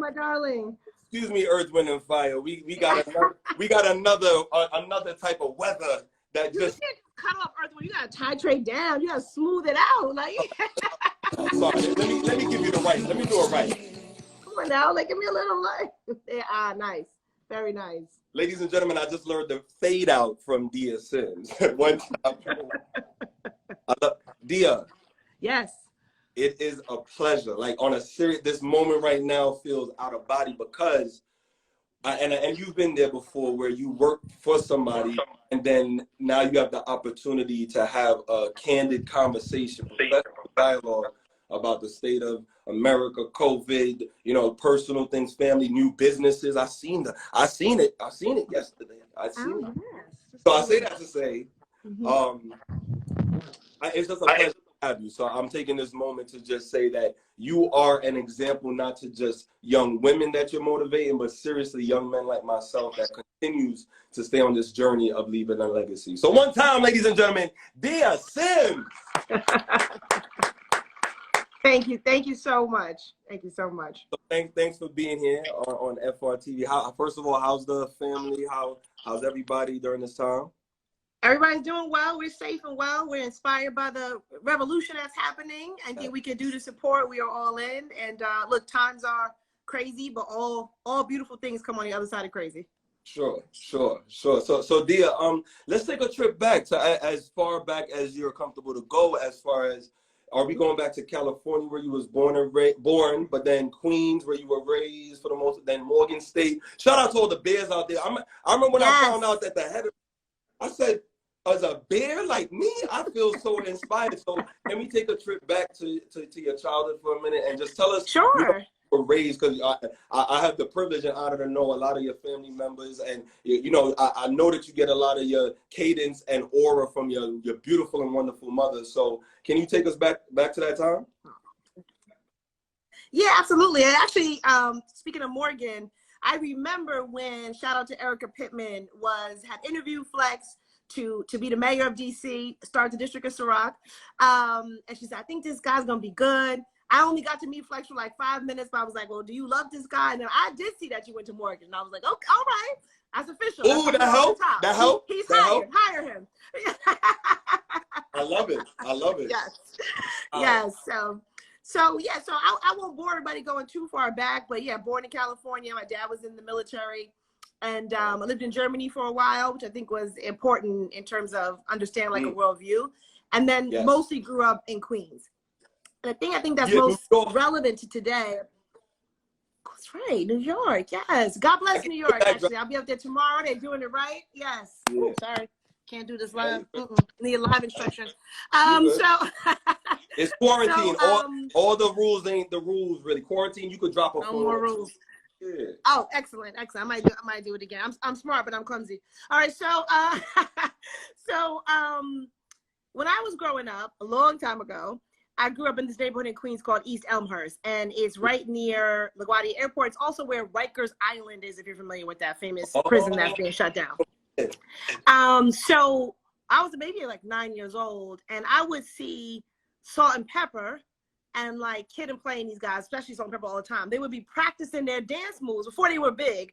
my darling. Excuse me, Earth, Wind, and Fire. We got another type of weather that just. You can't cut off Earth Wind. You gotta titrate down. You gotta smooth it out. Like. Sorry. Let me give you the right. Let me do it right. Come on now, like give me a little light. Yeah, nice, very nice. Ladies and gentlemen, I just learned the fade out from Dia Sims. One time. Dia. Yes. It is a pleasure. Like on a serious, this moment right now feels out of body because, and you've been there before where you work for somebody and then now you have the opportunity to have a candid conversation, professional dialogue about the state of America, COVID, you know, personal things, family, new businesses. I seen it yesterday. Yes. So I say that to say, it's just a pleasure to have you. So I'm taking this moment to just say that you are an example, not to just young women that you're motivating, but seriously young men like myself that continues to stay on this journey of leaving a legacy. So one time, ladies and gentlemen, Dia Sims. Thank you so much. Thank you so much. So thanks for being here on FRTV. First of all, how's the family? How's everybody during this time? Everybody's doing well. We're safe and well. We're inspired by the revolution that's happening. I think we can do to support. We are all in. And look, times are crazy, but all beautiful things come on the other side of crazy. Sure. So Dia, let's take a trip back to as far back as you're comfortable to go. As far as, are we going back to California where you was born, but then Queens where you were raised for the most, then Morgan State. Shout out to all the Bears out there. I remember when I found out that the head of, I said, as a bear like me, I feel so inspired. So can we take a trip back to your childhood for a minute and just tell us sure. You were raised, because I have the privilege and honor to know a lot of your family members, and you know I know that you get a lot of your cadence and aura from your beautiful and wonderful mother. So can you take us back to that time? Yeah, absolutely. And actually, speaking of Morgan, I remember when, shout out to Erica Pittman, had interviewed Flex to be the mayor of DC, start the district of Ciroc. And she said, I think this guy's gonna be good. I only got to meet Flex for like 5 minutes, but I was like, well, do you love this guy? And then I did see that you went to Morgan. And I was like, okay, all right, that's official. Ooh, that helped. That helped. He's hired. Hire him. I love it. Yes. Yes. So I won't bore everybody going too far back, but yeah, born in California. My dad was in the military. And I lived in Germany for a while, which I think was important in terms of understanding like a worldview. And then mostly grew up in Queens. And I think that's most relevant to today. That's right, New York. Yes. God bless New York, actually. I'll be up there tomorrow. They're doing it right. Yes. Yeah. Ooh, sorry. Can't do this live. Need live instruction. It's quarantine. All the rules ain't the rules, really. Quarantine, you could drop a phone. No more rules. Yeah. Oh, excellent. I might do it again. I'm smart, but I'm clumsy. All right. So, when I was growing up a long time ago, I grew up in this neighborhood in Queens called East Elmhurst, and it's right near LaGuardia Airport. It's also where Rikers Island is, if you're familiar with that famous prison that's being shut down. So I was maybe like 9 years old, and I would see Salt and Pepper and like Kid and Play, these guys, especially Salt and Pepper all the time. They would be practicing their dance moves before they were big,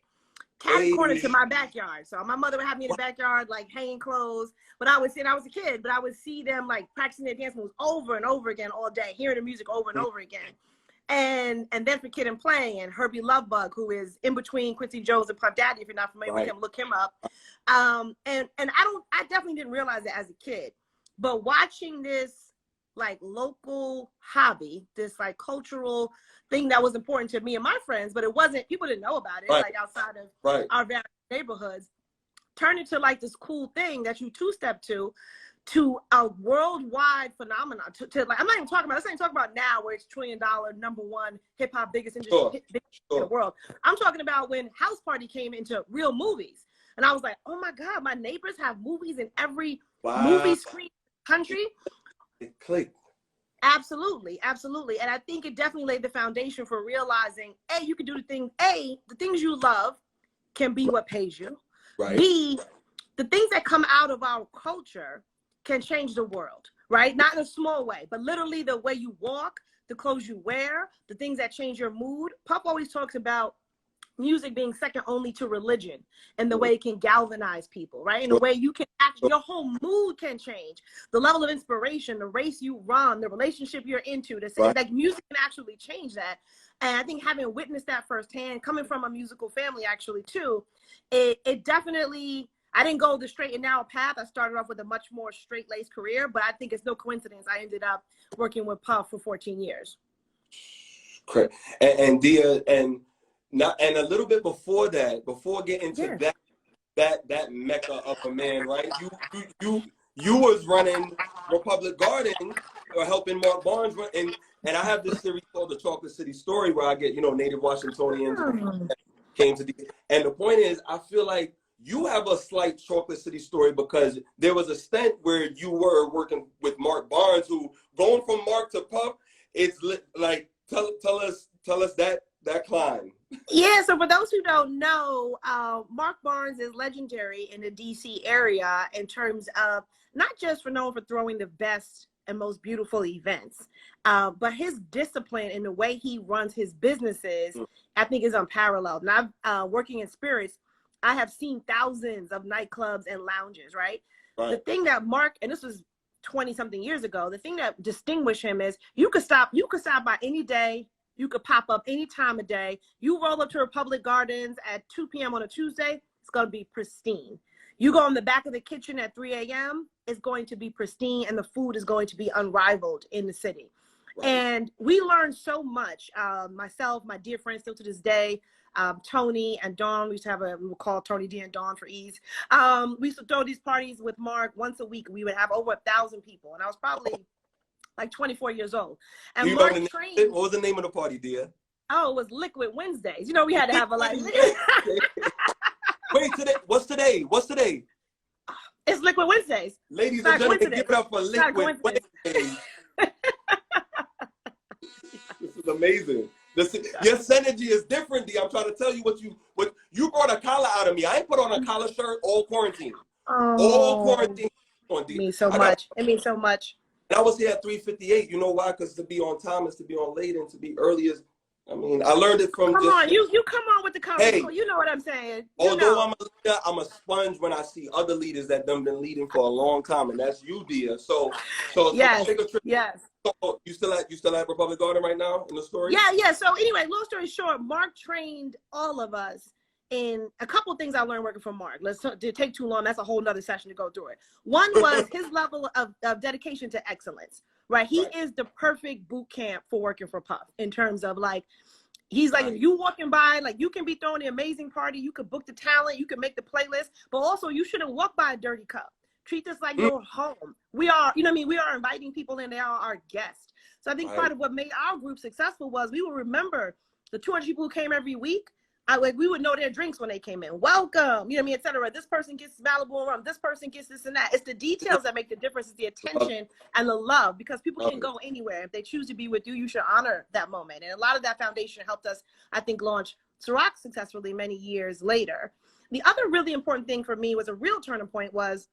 catty-corner to my backyard. So my mother would have me in the backyard, like hanging clothes. But I would see, and I was a kid, but I would see them like practicing their dance moves over and over again all day, hearing the music over and over again. And then for Kid and Play and Herbie Lovebug, who is in between Quincy Jones and Puff Daddy, if you're not familiar with him, look him up. And I definitely didn't realize it as a kid, but watching this like local hobby, this like cultural thing that was important to me and my friends, but it wasn't, people didn't know about it, like outside of our various neighborhoods, turned into like this cool thing that you two-step to a worldwide phenomenon. To like, I'm not even talking about, let's not even talk about now where it's $1 trillion, #1 hip hop biggest industry in the world. I'm talking about when House Party came into real movies. And I was like, oh my God, my neighbors have movies in every movie screen in the country. It clicked. Absolutely. And I think it definitely laid the foundation for realizing, A, you can do the things you love can be what pays you. Right. B, the things that come out of our culture can change the world, right? Not in a small way, but literally the way you walk, the clothes you wear, the things that change your mood. Puff always talks about music being second only to religion and the way it can galvanize people, right? In a way you can actually, your whole mood can change. The level of inspiration, the race you run, the relationship you're into, like music can actually change that. And I think having witnessed that firsthand, coming from a musical family actually too, it definitely, I didn't go the straight and narrow path. I started off with a much more straight-laced career, but I think it's no coincidence I ended up working with Puff for 14 years. Correct. And Dia, and a little bit before that, before getting to that mecca of a man, right? You was running Republic Garden or helping Mark Barnes run, and I have this series called The Chocolate City Story where I get, native Washingtonians that came to and the point is, I feel like you have a slight Chocolate City story because there was a stint where you were working with Mark Barnes, who going from Mark to Puff, it's like tell us that climb. Yeah, so for those who don't know, Mark Barnes is legendary in the DC area in terms of not just known for throwing the best and most beautiful events, but his discipline in the way he runs his businesses, I think is unparalleled. And I've working in spirits, I have seen thousands of nightclubs and lounges, right? The thing that Mark, and this was 20 something years ago, the thing that distinguished him is you could stop by any day. You could pop up any time of day. You roll up to Republic Gardens at 2 p.m. on a Tuesday, it's going to be pristine. You go in the back of the kitchen at 3 a.m., it's going to be pristine, and the food is going to be unrivaled in the city. And we learned so much. Myself, my dear friends still to this day, Tony and Dawn, we used to have we would call Tony D and Dawn for ease. We used to throw these parties with Mark once a week. We would have over 1,000 people, and I was probably like 24 years old. And Mark trained. What was the name of the party, dear? Oh, it was Liquid Wednesdays. We had to have a like. Wait, what's today? It's Liquid Wednesdays. Ladies and gentlemen, give it up for Liquid Wednesdays. This is amazing. Your synergy is different, D. I'm trying to tell you what you brought a collar out of me. I ain't put on a collar shirt all quarantine. All quarantine. It means so much. It means so much. And I was here at 3:58. You know why? Because to be on time is to be on late, and to be early is, I learned it from Come on, you come on with the color. Hey, you know what I'm saying. Although I'm a leader, I'm a sponge when I see other leaders that done been leading for a long time, and that's you, dear. So yes, take a trip. Yes. So you still at Republic Garden right now in the story? Yeah. So anyway, long story short, Mark trained all of us in a couple of things I learned working for Mark. It take too long. That's a whole nother session to go through it. One was his level of dedication to excellence, right? He is the perfect boot camp for working for Puff in terms of like, he's like, if you walking by, like you can be throwing the amazing party, you could book the talent, you can make the playlist, but also you shouldn't walk by a dirty cup. Treat this like your home. We are, we are inviting people in, they are our guests. So I think part of what made our group successful was we will remember the 200 people who came every week. We would know their drinks when they came in. Welcome, et cetera. This person gets Malibu rum. This person gets this and that. It's the details that make the difference. It's the attention and the love, because people can go anywhere. If they choose to be with you, you should honor that moment. And a lot of that foundation helped us, I think, launch Ciroc successfully many years later. The other really important thing for me was a real turning point was,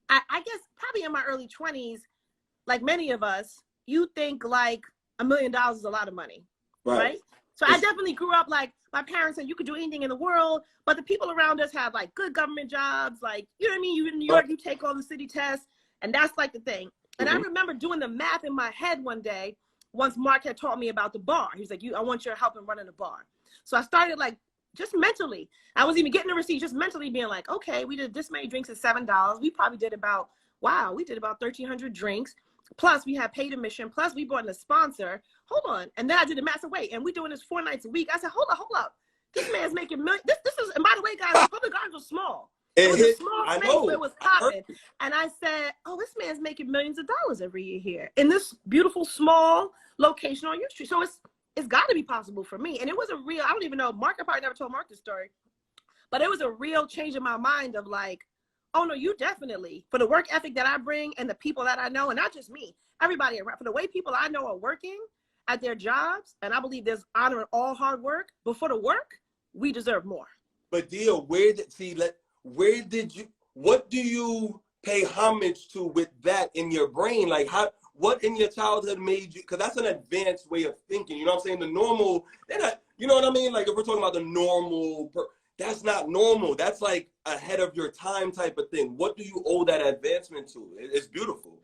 I guess probably in my early 20s, like many of us, you think like $1 million is a lot of money, right? So I definitely grew up like my parents said you could do anything in the world, but the people around us have like good government jobs, like, you in New York, you take all the city tests, and that's like the thing. And I remember doing the math in my head one day, once Mark had taught me about the bar. He was like, I want your help in running the bar. So I started like, just mentally, I wasn't even getting the receipt, just mentally being like, okay, we did this many drinks at $7. We probably did about 1,300 drinks. Plus we had paid admission. Plus we brought in a sponsor. Hold on. And then I did a massive weight, and we doing this 4 nights a week. I said, hold up. This man's making millions. This is, and by the way, guys, Public Gardens was small. It was a small space where it was popping. And I said, this man's making millions of dollars every year here in this beautiful, small location on HERstory. So it's got to be possible for me. And it was a real, I don't even know, Mark, I probably never told Mark this story, but it was a real change in my mind of like, oh no, you definitely, for the work ethic that I bring and the people that I know, and not just me, everybody around, for the way people I know are working at their jobs, and I believe there's honor in all hard work, but for the work, we deserve more. But Dia, what do you pay homage to with that in your brain? Like what in your childhood made you, because that's an advanced way of thinking, you know what I'm saying? The normal, they're not, you know what I mean? Like if we're talking about the normal, that's not normal. That's like ahead of your time type of thing. What do you owe that advancement to? It's beautiful.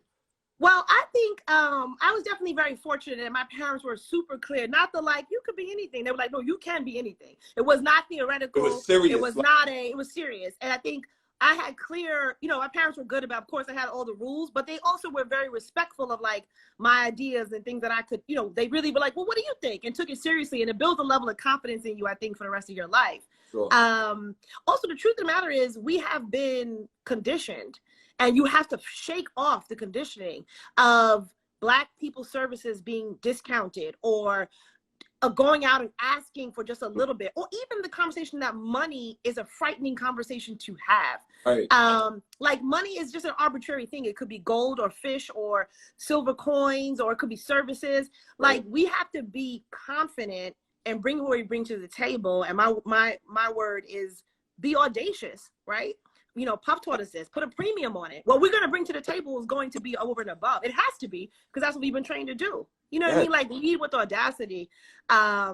Well, I think I was definitely very fortunate that my parents were super clear. Not the like, you could be anything. They were like, no, you can be anything. It was not theoretical. It was serious. It was not it was serious. And I think I had clear, you know, my parents were good about, of course, I had all the rules, but they also were very respectful of like my ideas and things that I could, you know, they really were like, well, what do you think? And took it seriously. And it built a level of confidence in you, I think, for the rest of your life. Sure. Also, the truth of the matter is we have been conditioned. And you have to shake off the conditioning of Black people services being discounted or going out and asking for just a little bit, or even the conversation that money is a frightening conversation to have. Right. Like money is just an arbitrary thing. It could be gold or fish or silver coins, or it could be services. Like Right. we have to be confident and bring what we bring to the table. And my word is be audacious, right? You know, Puff taught us this, put a premium on it. What we're going to bring to the table is going to be over and above. It has to be, because that's what we've been trained to do. You know what I mean? Like lead with audacity. I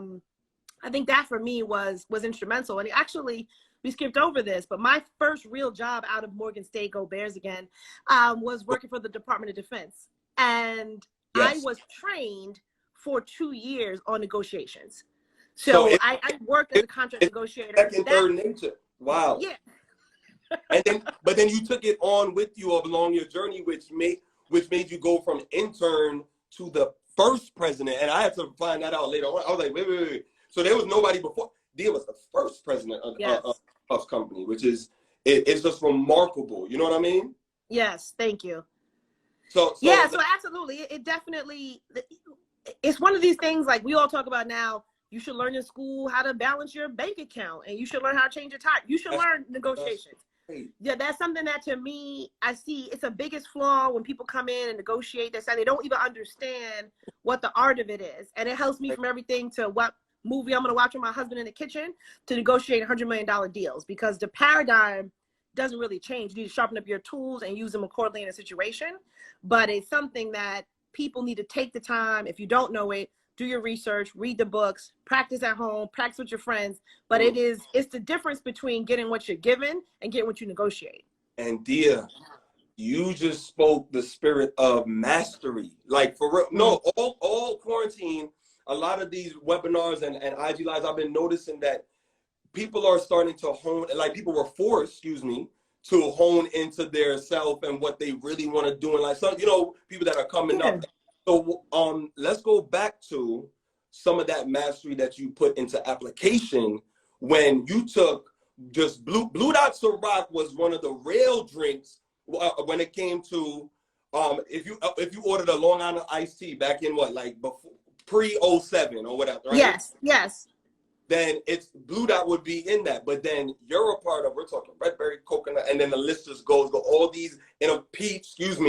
think that for me was instrumental. And actually, we skipped over this, but my first real job out of Morgan State, go Bears again, was working for the Department of Defense. And I was trained for 2 years on negotiations. So I worked as a contract negotiator. Second, third nature. Wow. Yeah. But then you took it on with you along your journey, which made you go from intern to the first president. And I had to find that out later on. I was like, wait. So there was nobody before. Dia was the first president of Puff's company, which is it's just remarkable. You know what I mean? Yes, thank you. So absolutely, it definitely, it's one of these things like we all talk about now. You should learn in school how to balance your bank account, and you should learn how to change your tire. You should learn negotiations. Yeah, that's something that to me, I see it's the biggest flaw when people come in and negotiate. They don't even understand what the art of it is. And it helps me from everything to what movie I'm going to watch with my husband in the kitchen to negotiate $100 million deals, because the paradigm doesn't really change. You need to sharpen up your tools and use them accordingly in a situation. But it's something that people need to take the time. If you don't know it, do your research, read the books, practice at home, practice with your friends. But it's the difference between getting what you're given and getting what you negotiate. And Dia, you just spoke the spirit of mastery. Like for real, no, all quarantine, a lot of these webinars and IG lives, I've been noticing that people are starting to hone, like people were forced, to hone into their self and what they really want to do. And like some, people that are coming up. So let's go back to some of that mastery that you put into application when you took just Blue Dot Ciroc was one of the rail drinks when it came to if you ordered a Long Island iced tea back in before pre-07 or whatever, right? Yes. Then it's Blue Dot would be in that, but then you're a part of, we're talking red berry, coconut, and then the list just goes all these in a peach. Excuse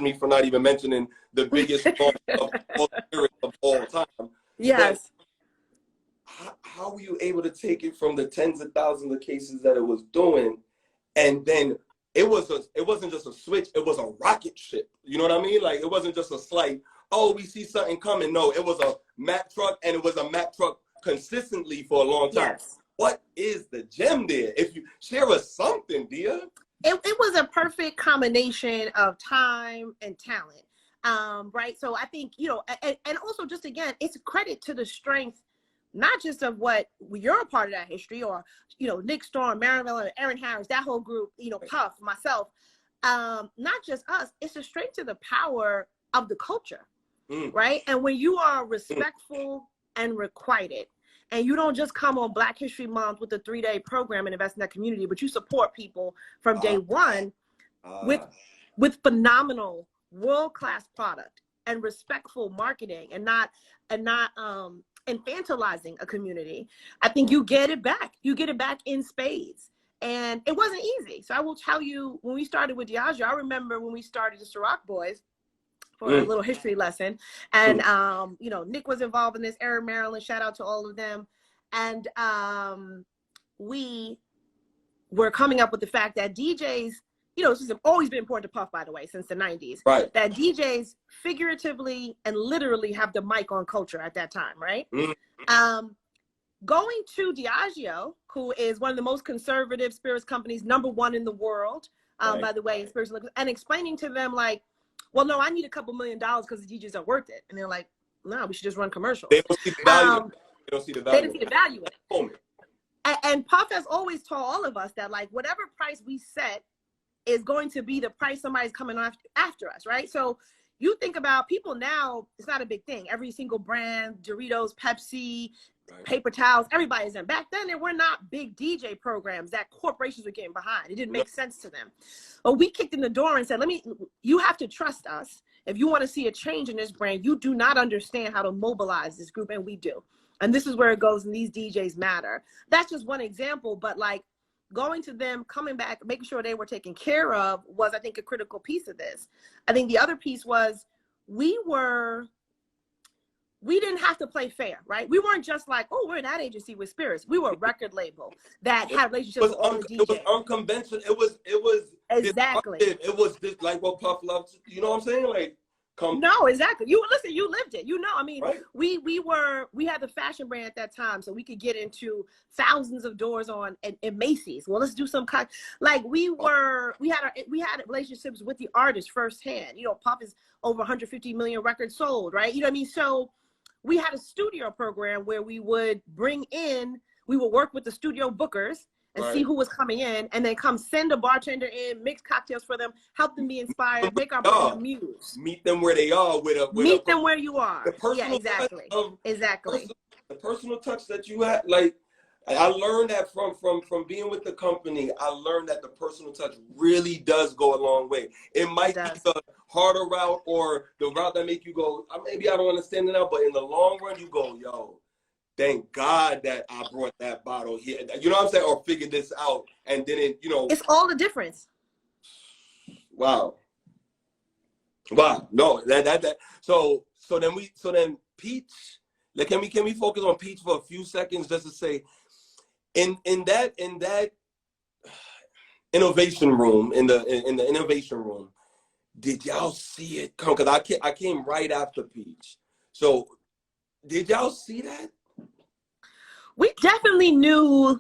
me for not even mentioning the biggest of all time. Yes. But how were you able to take it from the tens of thousands of cases that it was doing, and then it wasn't just a switch, it was a rocket ship. You know what I mean? Like it wasn't just a slight, oh, we see something coming. No, it was a Mack truck, and it was a Mack truck consistently for a long time. Yes. What is the gem there? If you share us something, Dia. It was a perfect combination of time and talent, right? So I think, and also just again, it's a credit to the strength, not just of what you're a part of that history, or, Nick Storm, Mary Miller, Aaron Harris, that whole group, Puff, myself, not just us, it's the strength to the power of the culture, right? And when you are respectful and requited, and you don't just come on Black History Month with a 3-day program and invest in that community, but you support people from day one with phenomenal world-class product and respectful marketing, and not infantilizing a community. I think you get it back. You get it back in spades. And it wasn't easy. So I will tell you, when we started with Diageo, I remember when we started the Ciroc Boys, for a little history lesson. And, Nick was involved in this, Aaron, Maryland, shout out to all of them. And we were coming up with the fact that DJs you know, this has always been important to Puff, by the way, since the 90s, right. that DJs figuratively and literally have the mic on culture at that time, right? Mm-hmm. Going to Diageo, who is one of the most conservative spirits companies, #1 in the world, right. By the way, in spirits, and explaining to them like, well, no, I need a couple $1 million because the DJs are worth it. And they're like, no, we should just run commercials. They don't see the value. They don't see the value. They didn't see the value in it. And Puff has always told all of us that like whatever price we set is going to be the price somebody's coming after us, right? So you think about people now, it's not a big thing. Every single brand, Doritos, Pepsi, right. Paper towels, everybody's in. Back then, there were not big DJ programs that corporations were getting behind. It didn't make sense to them. But we kicked in the door and said, you have to trust us. If you want to see a change in this brand, you do not understand how to mobilize this group, and we do. And this is where it goes, and these DJs matter. That's just one example, but like going to them, coming back, making sure they were taken care of was, I think, a critical piece of this. I think the other piece was we didn't have to play fair, right? We weren't just like, oh, we're an ad agency with spirits. We were a record label that had relationships with all the DJs. It was unconventional. It was exactly. It was this, like what Puff loves. You know what I'm saying? Like, no, exactly. You lived it. You know, I mean, right. we had the fashion brand at that time, so we could get into thousands of doors in Macy's. Well, let's do some kind. Like we had relationships with the artists firsthand. You know, Puff is over 150 million records sold, right? You know what I mean? So we had a studio program where we would work with the studio bookers and right. see who was coming in, and then come send a bartender in, mix cocktails for them, help them be inspired, make our brand muse. Meet them where they are. Meet them where you are. The personal exactly. The personal touch that you had, like, I learned that from being with the company. I learned that the personal touch really does go a long way. It might be the harder route or the route that make you go, maybe I don't understand it now, but in the long run, you go, yo, thank God that I brought that bottle here. You know what I'm saying? Or figured this out. And then it, you know. It's all the difference. Wow. No, so then Peach, like, can we focus on Peach for a few seconds just to say, in that innovation room, in the innovation room, did y'all see it come? Because I came right after Peach. So did y'all see that? We definitely knew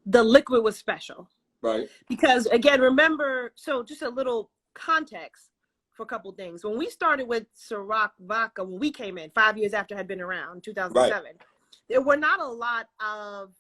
the liquid was special. Right. Because again, remember, so just a little context for a couple things. When we started with Ciroc vodka, when we came in 5 years after it had been around, 2007, right. there were not a lot of,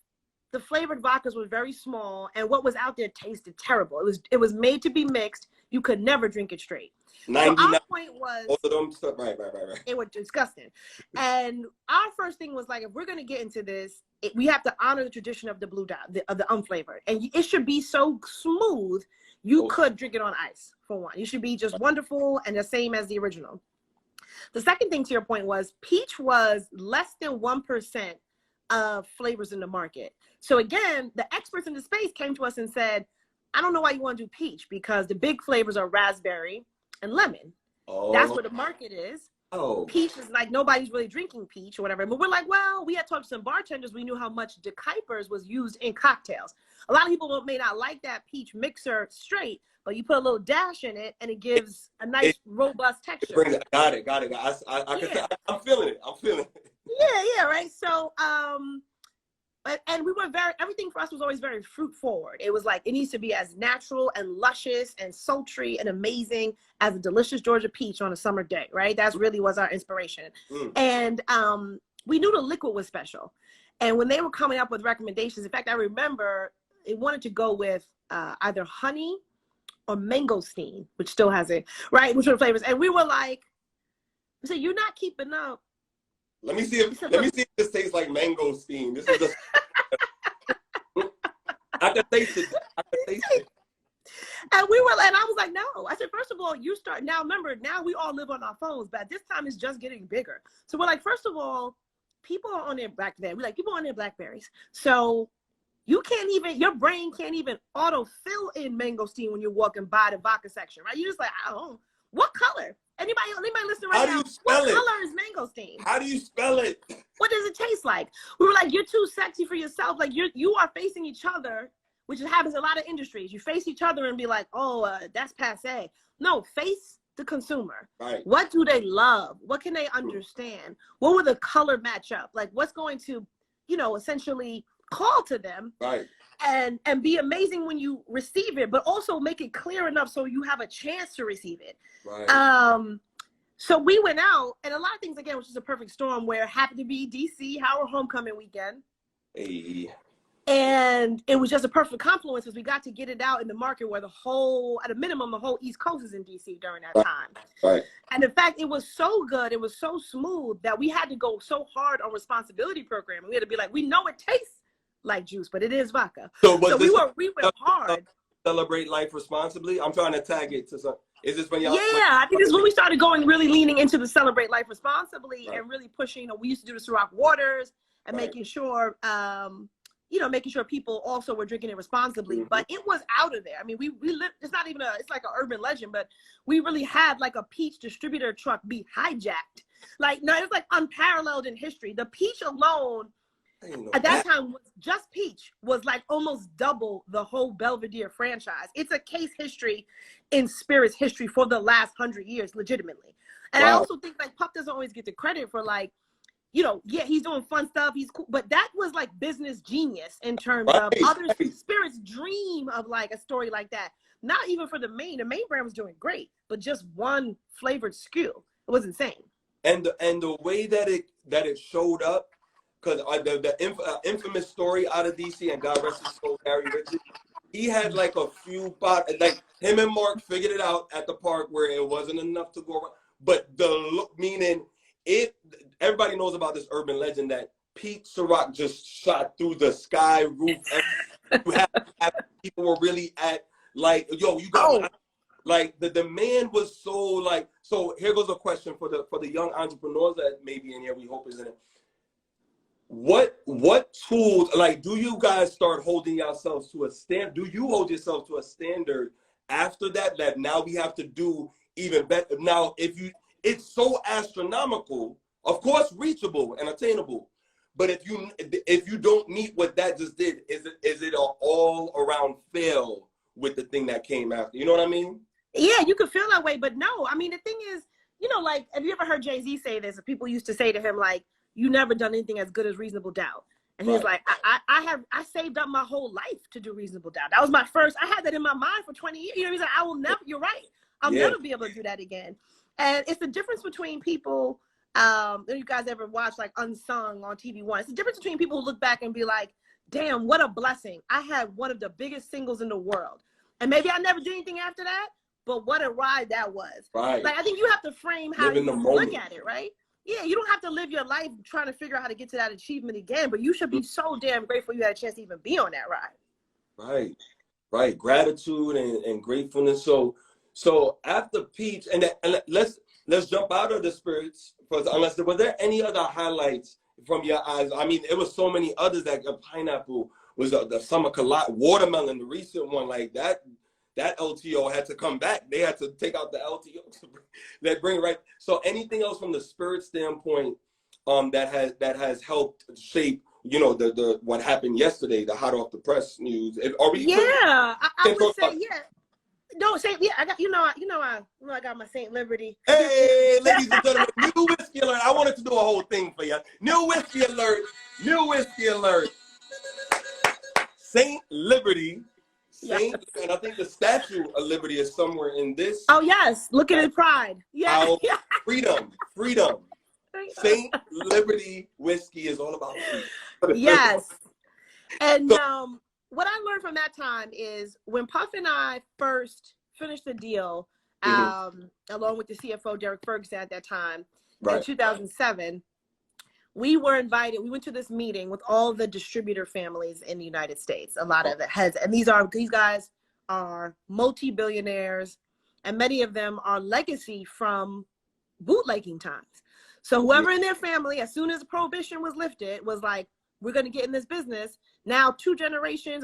the flavored vodkas were very small, and what was out there tasted terrible. It was made to be mixed. You could never drink it straight. So our point was, both of them stuff, right. It was disgusting. And our first thing was like, if we're going to get into this, we have to honor the tradition of the blue dot, of the unflavored. And it should be so smooth, you could drink it on ice, for one. It should be just wonderful and the same as the original. The second thing to your point was, Peach was less than 1% of flavors in the market. So again, the experts in the space came to us and said, I don't know why you want to do peach, because the big flavors are raspberry and lemon. That's where the market is. Peach is like, nobody's really drinking peach or whatever. But we're like, well, we had talked to some bartenders. We knew how much De Kuypers was used in cocktails. A lot of people may not like that peach mixer straight, but you put a little dash in it and it gives a nice, robust texture. Got it. I'm feeling it. Yeah, right. So, and we were everything for us was always very fruit forward. It was like, it needs to be as natural and luscious and sultry and amazing as a delicious Georgia peach on a summer day, right? That's really was our inspiration. And we knew the liquid was special. And when they were coming up with recommendations, in fact, I remember they wanted to go with either honey or mangosteen, which still has it, right? Which are the flavors. And we were like, we said, you're not keeping up. Let me see if this tastes like mangosteen. This is just I can taste it. And I was like, no. I said, first of all, you start now. Remember, now we all live on our phones, but this time it's just getting bigger. So we're like, first of all, people are on their people are on their Blackberries. So you can't even, your brain can't even auto fill in mangosteen when you're walking by the vodka section, right? You're just like, I don't know. What color? Anybody listening right now? What color is mangosteen? How do you spell it? What does it taste like? We were like, you're too sexy for yourself. Like you are facing each other which happens in a lot of industries. You face each other and be like, oh, that's passe. No, face the consumer. Right. What do they love? What can they understand? What will the color match up? Like, what's going to, essentially call to them? Right. And be amazing when you receive it, but also make it clear enough so you have a chance to receive it. Right. So we went out, and a lot of things, again, which is a perfect storm, where it happened to be DC, Howard homecoming weekend. Hey. And it was just a perfect confluence because we got to get it out in the market where at a minimum, the whole East Coast is in DC during that time. Right. And in fact, it was so good, it was so smooth that we had to go so hard on responsibility programming. We had to be like, we know it tastes like juice, but it is vodka. So we went hard. Celebrate life responsibly. I'm trying to tag it to some. Is this when y'all? Yeah, I think this is when we started really leaning into the celebrate life responsibly, and really pushing. We used to do the Ciroc waters and making sure, making sure people also were drinking it responsibly. But it was out of there. I mean, we lived. It's not even it's like an urban legend, but we really had like a peach distributor truck be hijacked. Like, no, it's like unparalleled in history. The peach alone, at that time, just peach was like almost double the whole Belvedere franchise. It's a case history in spirits history for the last 100 years, legitimately. And I also think like Puff doesn't always get the credit for like, he's doing fun stuff, he's cool, but that was like business genius in terms of other spirits dream of like a story like that. Not even for the main brand was doing great, but just one flavored SKU, it was insane. And the way that it showed up. Because the infamous story out of DC, and God rest his soul, Gary Richards, he had like a few like him and Mark figured it out at the park where it wasn't enough to go around. But meaning everybody knows about this urban legend that Pete Ciroc just shot through the sky roof. People were really at like, yo, you got like the demand was so like. So here goes a question for the young entrepreneurs that maybe in here, we hope is in it. What tools, like, do you guys start holding yourselves to a standard? Do you hold yourself to a standard after that now we have to do even better? Now, it's so astronomical, of course, reachable and attainable. But if you don't meet what that just did, is it an all around fail with the thing that came after? You know what I mean? Yeah, you could feel that way, but no. I mean, the thing is, like, have you ever heard Jay-Z say this? People used to say to him, like, you never done anything as good as Reasonable Doubt. And he's like, I saved up my whole life to do Reasonable Doubt. That was my first, I had that in my mind for 20 years. He's like, I will never, you're right. I'll never be able to do that again. And it's the difference between people, you guys ever watch like Unsung on TV One? It's the difference between people who look back and be like, damn, what a blessing. I had one of the biggest singles in the world. And maybe I never did anything after that, but what a ride that was. Right. Like, I think you have to frame how you look at it, right? Yeah, you don't have to live your life trying to figure out how to get to that achievement again, but you should be so damn grateful you had a chance to even be on that ride. Right. Gratitude and gratefulness. So after Peach, and let's jump out of the spirits. Unless were there any other highlights from your eyes? I mean, it was so many others. That pineapple was the summer collide, watermelon, the recent one, like that. That LTO had to come back. They had to take out the LTO that bring right. So anything else from the spirit standpoint that has helped shape, the what happened yesterday, the hot off the press news. I would say No, I got I got my St. Liberty. Hey, ladies and gentlemen, new whiskey alert. I wanted to do a whole thing for you. New whiskey alert. St. Liberty. And I think the Statue of Liberty is somewhere in this. Oh yes, look at his pride. Yeah. Freedom. St. Liberty whiskey is all about freedom. Yes. And what I learned from that time is when Puff and I first finished the deal, along with the CFO Derek Ferguson at that time, in 2007. We were invited. We went to this meeting with all the distributor families in the United States. A lot of the heads, and these guys are multi-billionaires, and many of them are legacy from bootlegging times. So whoever in their family, as soon as prohibition was lifted, was like, "We're going to get in this business." Now, 2 generations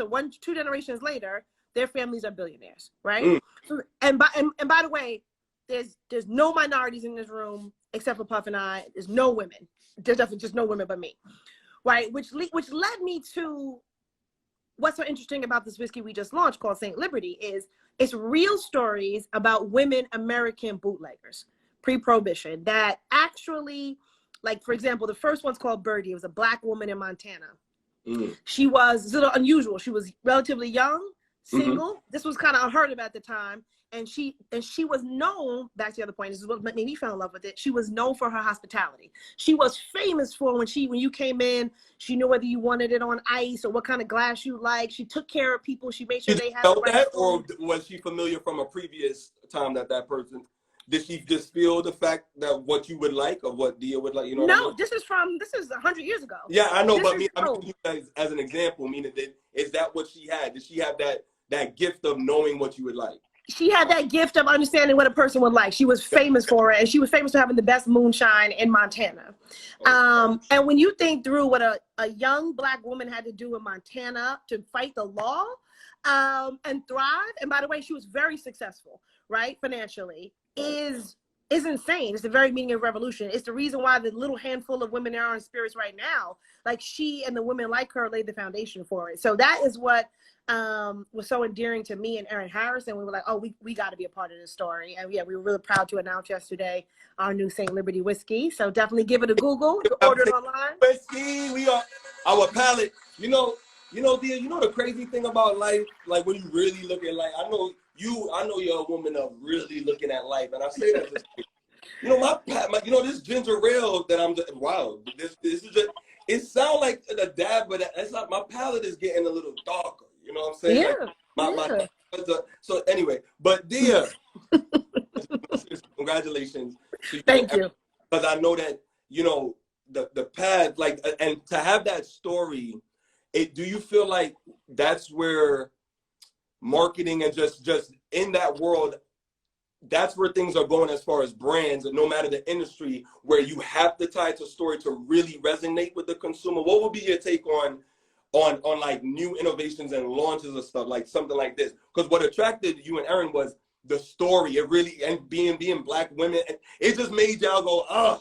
later, their families are billionaires, right? So, and by the way, there's no minorities in this room except for Puff and I. There's no women. There's definitely just no women but me, right? Which led me to what's so interesting about this whiskey we just launched called St. Liberty is it's real stories about women American bootleggers pre-prohibition that actually, like, for example, the first one's called Birdie. It was a Black woman in Montana. She was a little unusual. She was relatively young, single. This was kind of unheard of at the time. And she was known, back to the other point, this is what made me fall in love with it. She was known for her hospitality. She was famous for when you came in, she knew whether you wanted it on ice or what kind of glass you like. She took care of people. She made sure they had the right food. Or was she familiar from a previous time that person? Did she just feel the fact that what you would like or what Dia would like? You know? No, this is 100 years ago. Yeah, I know, but I'm using as an example. Meaning, is that what she had? Did she have that gift of knowing what you would like? She had that gift of understanding what a person would like. She was famous for it, and she was famous for having the best moonshine in Montana. And when you think through what a young Black woman had to do in Montana to fight the law and thrive, and by the way, she was very successful, right, financially, is insane. It's the very meaning of revolution. It's the reason why the little handful of women there are in spirits right now, like she and the women like her laid the foundation for it. So that is what was so endearing to me and Erin Harris, and we were like, oh, we got to be a part of this story. And yeah, we were really proud to announce yesterday our new St. Liberty whiskey. So definitely give it a Google. You can order it online. Whiskey, we are our palate. You know, Dia, you know the crazy thing about life, like when you really look at life. I know you're a woman of really looking at life, and I say that just, you know, my this ginger ale that I'm just, wow, this is just, it sounds like a dab, but it's not. My palate is getting a little darker. You know what I'm saying? Yeah. Like so anyway, but Dia, congratulations. Thank you. Because I know that, you know, the path, like, and to have that story, do you feel like that's where marketing and just in that world, that's where things are going as far as brands, and no matter the industry, where you have to tie it to story to really resonate with the consumer? What would be your take on like new innovations and launches of stuff like something like this? Because what attracted you and Erin was the story. It really, and being Black women, it just made y'all go,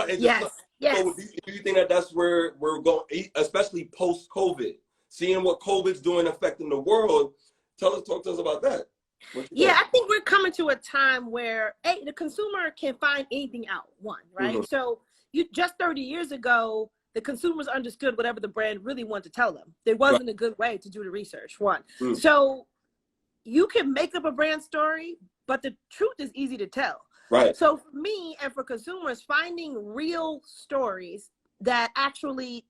Yes. So do you think that that's where we're going, especially post-COVID, seeing what COVID's doing affecting the world? Talk to us about that. Yeah, I think we're coming to a time where the consumer can find anything out, right? So just 30 years ago, the consumers understood whatever the brand really wanted to tell them. There wasn't a good way to do the research, So you can make up a brand story, but the truth is easy to tell. Right. So for me and for consumers, finding real stories that actually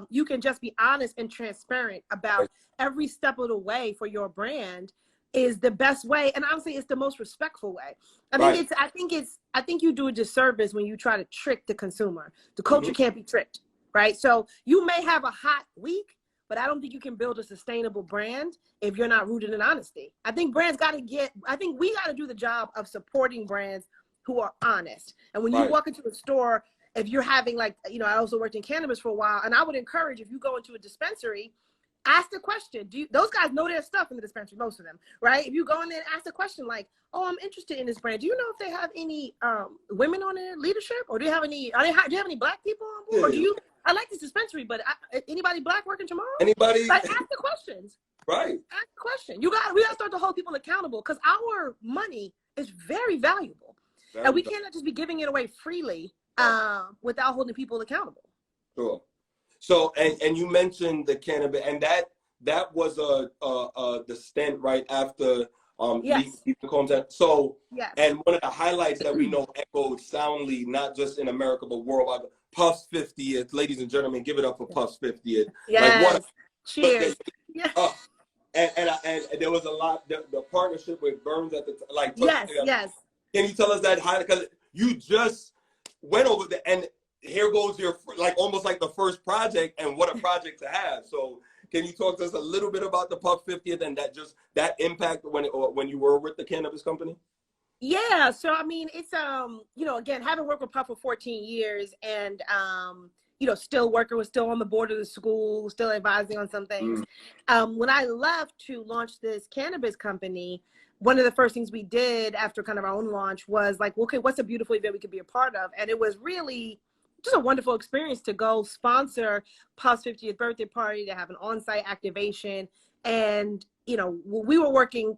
you can just be honest and transparent about every step of the way for your brand is the best way, and honestly, it's the most respectful way. I think you do a disservice when you try to trick the consumer. The culture can't be tricked, right? So you may have a hot week, but I don't think you can build a sustainable brand if you're not rooted in honesty. I think we got to do the job of supporting brands who are honest. And when you walk into a store, if you're having I also worked in cannabis for a while, and I would encourage, if you go into a dispensary, ask the question. Those guys know their stuff in the dispensary, most of them, right? If you go in there and ask the question like, oh, I'm interested in this brand. Do you know if they have any women on their leadership? Or do you have any Black people on board? Yeah. Or I like this dispensary, but anybody Black working tomorrow? Anybody? Like, ask the questions. Right. Ask the question. We got to start to hold people accountable, because our money is very valuable. And we cannot just be giving it away freely without holding people accountable. Sure. So, and you mentioned the cannabis, and that was the stint right after Combs. So, and one of the highlights that we know echoed soundly, not just in America but worldwide, Puff's 50th. Ladies and gentlemen, give it up for Puff's 50th. Yes. Cheers. And there was a lot. The partnership with Burns at the time, Yes. Can you tell us that highlight? Because you just went over the and. Here goes your, almost like the first project, and what a project to have. So can you talk to us a little bit about the Puff 50th and that impact when you were with the cannabis company? Yeah. So, I mean, it's, again, having worked with Puff for 14 years and, still still on the board of the school, still advising on some things. When I left to launch this cannabis company, one of the first things we did after kind of our own launch was like, okay, what's a beautiful event we could be a part of? And it was really just a wonderful experience to go sponsor Puff's 50th birthday party, to have an on-site activation. And, you know, we were launching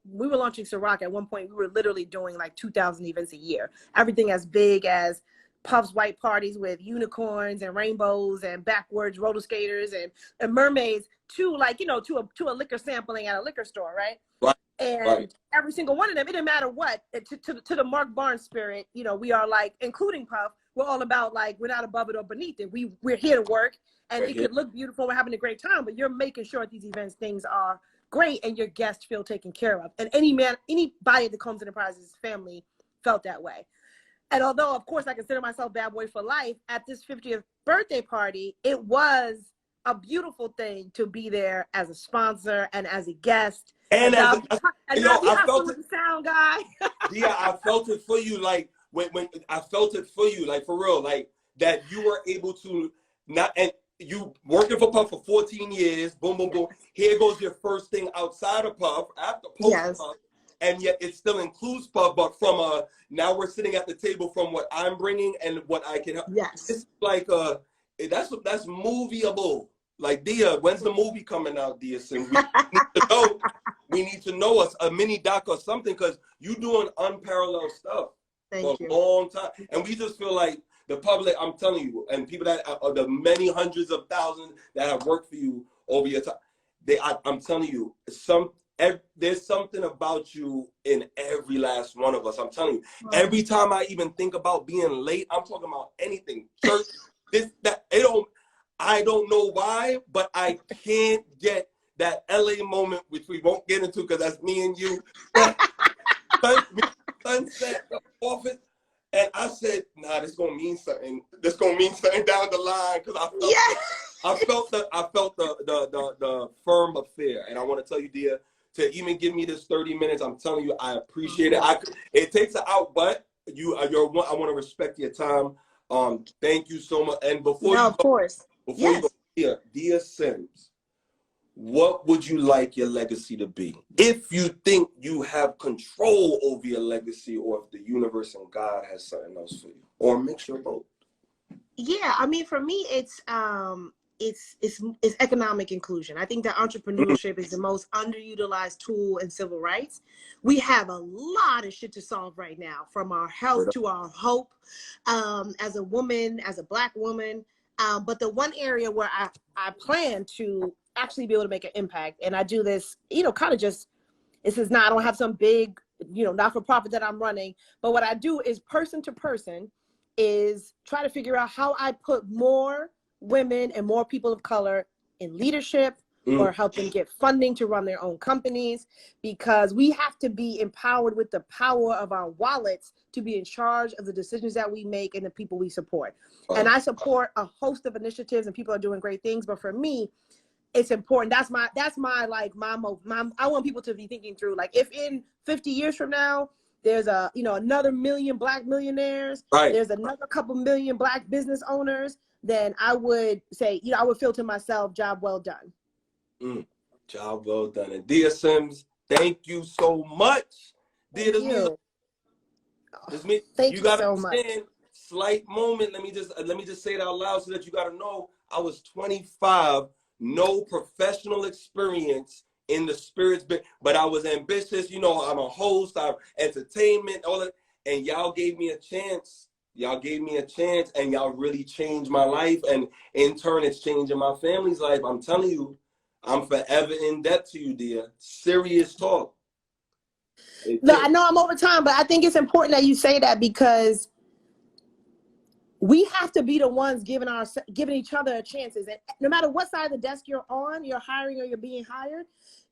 Ciroc at one point. We were literally doing like 2,000 events a year. Everything as big as Puff's white parties with unicorns and rainbows and backwards roller skaters and mermaids, to like, you know, to a liquor sampling at a liquor store, right? Right. And right. every single one of them, it didn't matter what, to the Mark Barnes spirit, you know, we are like, including Puff, we're all about like, we're not above it or beneath it. We're here to work, and it could look beautiful. We're having a great time, but you're making sure at these events, things are great and your guests feel taken care of. And anybody at the Combs Enterprises family felt that way. And although, of course, I consider myself bad boy for life, at this 50th birthday party, it was a beautiful thing to be there as a sponsor and as a guest. And I felt it. The sound guy. Yeah, I felt it for you. Like when I felt it for you, like for real, like that you were able to not, and you working for Puff for 14 years. Boom, boom, boom. Here goes your first thing outside of Puff, after post Puff. And yet it still includes Puff, but from now we're sitting at the table from what I'm bringing and what I can help. Yes. It's like that's movieable. Like, Dia, when's the movie coming out, Dia Sims? We need to know us, a mini doc or something, because you're doing unparalleled stuff for a long time. And we just feel like the public, I'm telling you, and people that are the many hundreds of thousands that have worked for you over your time, I'm telling you, there's something about you in every last one of us. I'm telling you, every time I even think about being late, I'm talking about anything. Church, I don't know why, but I can't get that LA moment, which we won't get into because that's me and you. Sunset office, and I said, "Nah, this gonna mean something. This gonna mean something down the line." Because I felt the firm affair, and I want to tell you, dear, to even give me this 30 minutes, I'm telling you, I appreciate it. It takes it out, but I want to respect your time. Thank you so much. And before you go, Dia Sims, what would you like your legacy to be? If you think you have control over your legacy, or if the universe and God has something else for you, or a mixture of both. Yeah, I mean, for me, it's economic inclusion. I think that entrepreneurship is the most underutilized tool in civil rights. We have a lot of shit to solve right now, from our health to our hope, as a woman, as a Black woman. But the one area where I plan to actually be able to make an impact, and I do this, you know, kind of just, I don't have some big, you know, not-for-profit that I'm running, but what I do is person to person is try to figure out how I put more women and more people of color in leadership, or help them get funding to run their own companies, because we have to be empowered with the power of our wallets to be in charge of the decisions that we make and the people we support. And I support a host of initiatives, and people are doing great things, but for me, it's important. That's my I want people to be thinking through, like, if in 50 years from now, there's another million Black millionaires, there's another couple million Black business owners, then I would say, I would feel to myself, job well done. Job well done. And Dia Sims, thank you so much. Dia, Thank you gotta so much. Slight moment. Let me just say it out loud so that you gotta know. I was 25, no professional experience in the spirits, but I was ambitious. You know, I'm a host, I'm entertainment, all that, and y'all gave me a chance. And y'all really changed my life, and in turn, it's changing my family's life. I'm telling you, I'm forever in debt to you, dear. Serious talk. No, I know I'm over time, but I think it's important that you say that, because we have to be the ones giving each other chances. And no matter what side of the desk you're on, you're hiring or you're being hired.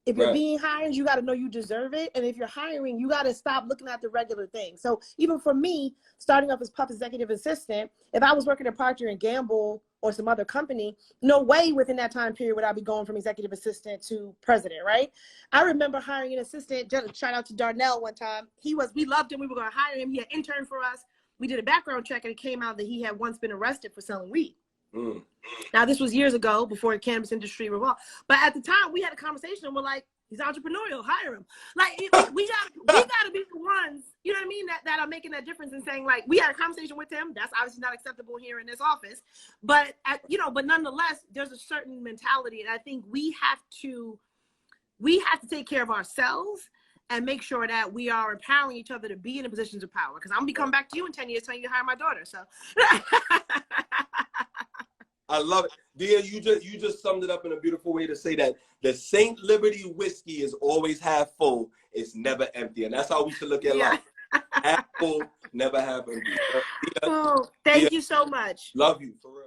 If you're being hired, you got to know you deserve it. And if you're hiring, you got to stop looking at the regular thing. So even for me, starting off as Puff executive assistant, if I was working at Procter & Gamble or some other company, no way within that time period would I be going from executive assistant to president, right? I remember hiring an assistant, shout out to Darnell one time. We loved him. We were going to hire him. He had interned for us. We did a background check, and it came out that he had once been arrested for selling weed. Now, this was years ago, before the cannabis industry revolved. But at the time, we had a conversation, and we're like, He's entrepreneurial. Hire him. Like we gotta be the ones, you know what I mean, that are making that difference and saying, like, we had a conversation with him. That's obviously not acceptable here in this office, but but nonetheless, there's a certain mentality, and I think we have to take care of ourselves and make sure that we are empowering each other to be in the positions of power. Because I'm gonna be coming back to you in 10 years telling you to hire my daughter. So. I love it. Dia, you just summed it up in a beautiful way to say that the St. Liberty whiskey is always half full. It's never empty. And that's how we should look at life. Half full, never half empty. Dia, thank you so much. Love you. For real.